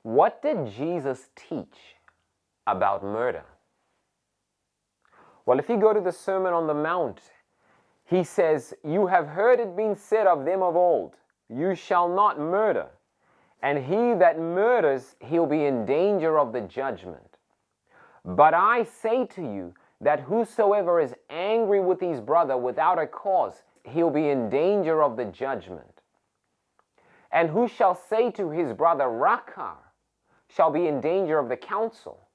What did Jesus teach about murder? Well, if you go to the Sermon on the Mount, he says, "You have heard it being said of them of old, you shall not murder. And he that murders, he'll be in danger of the judgment. But I say to you that whosoever is angry with his brother without a cause, he'll be in danger of the judgment. And who shall say to his brother, Raca, shall be in danger of the council.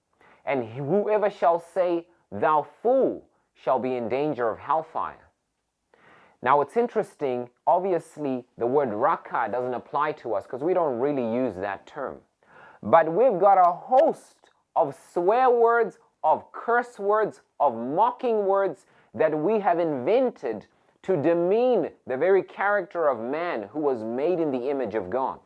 And whoever shall say, thou fool, shall be in danger of hellfire." Now it's interesting, obviously the word Raca doesn't apply to us because we don't really use that term. But we've got a host of swear words, of curse words, of mocking words that we have invented to demean the very character of man who was made in the image of God.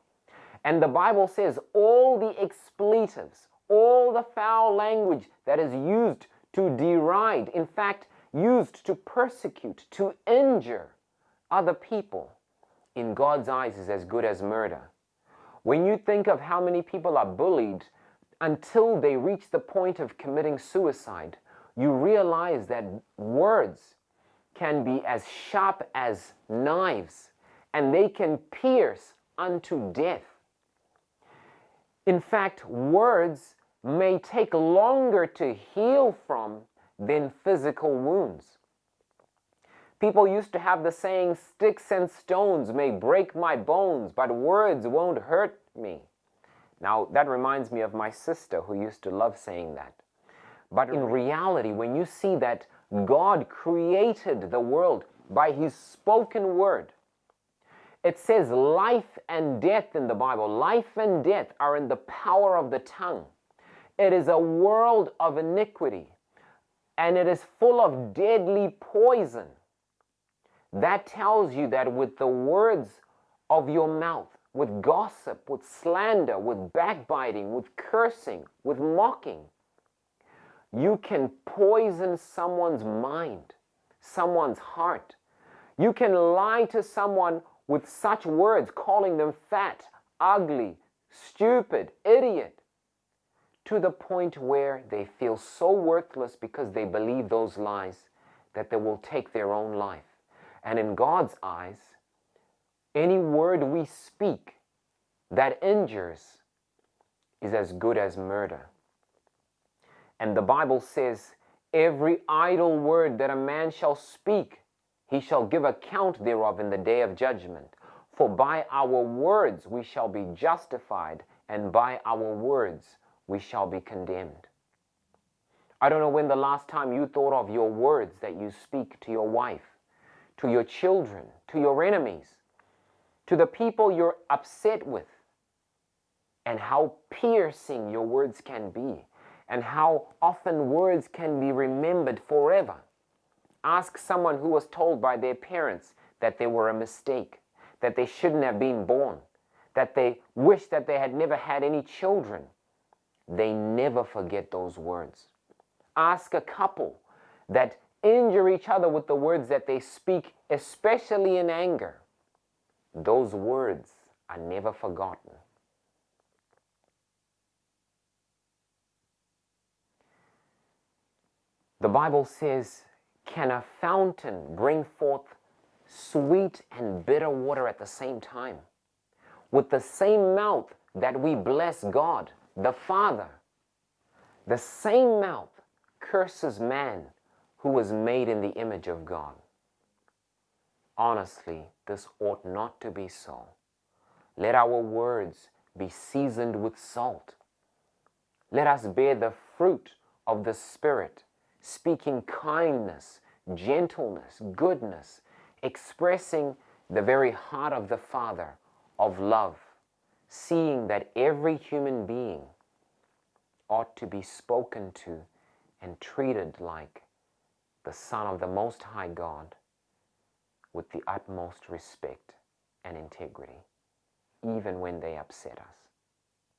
And the Bible says all the expletives, all the foul language that is used to deride, in fact, used to persecute, to injure other people, in God's eyes is as good as murder. When you think of how many people are bullied until they reach the point of committing suicide, you realize that words can be as sharp as knives, and they can pierce unto death. In fact, words may take longer to heal from than physical wounds. People used to have the saying, "Sticks and stones may break my bones, but words won't hurt me." Now, that reminds me of my sister who used to love saying that. But in reality, when you see that God created the world by His spoken word, it says life and death in the Bible. Life and death are in the power of the tongue. It is a world of iniquity, and it is full of deadly poison. That tells you that with the words of your mouth, with gossip, with slander, with backbiting, with cursing, with mocking, you can poison someone's mind, someone's heart. You can lie to someone with such words, calling them fat, ugly, stupid, idiot, to the point where they feel so worthless because they believe those lies that they will take their own life. And in God's eyes, any word we speak that injures is as good as murder. And the Bible says, "Every idle word that a man shall speak, he shall give account thereof in the day of judgment. For by our words we shall be justified, and by our words we shall be condemned." I don't know when the last time you thought of your words that you speak to your wife, to your children, to your enemies, to the people you're upset with, and how piercing your words can be, and how often words can be remembered forever. Ask someone who was told by their parents that they were a mistake, that they shouldn't have been born, that they wish that they had never had any children. They never forget those words. Ask a couple that injure each other with the words that they speak, especially in anger. Those words are never forgotten. The Bible says, "Can a fountain bring forth sweet and bitter water at the same time?" With the same mouth that we bless God, the Father, the same mouth curses man who was made in the image of God. Honestly, this ought not to be so. Let our words be seasoned with salt. Let us bear the fruit of the Spirit, speaking kindness, gentleness, goodness, expressing the very heart of the Father of love, seeing that every human being ought to be spoken to and treated like the Son of the Most High God, with the utmost respect and integrity, even when they upset us.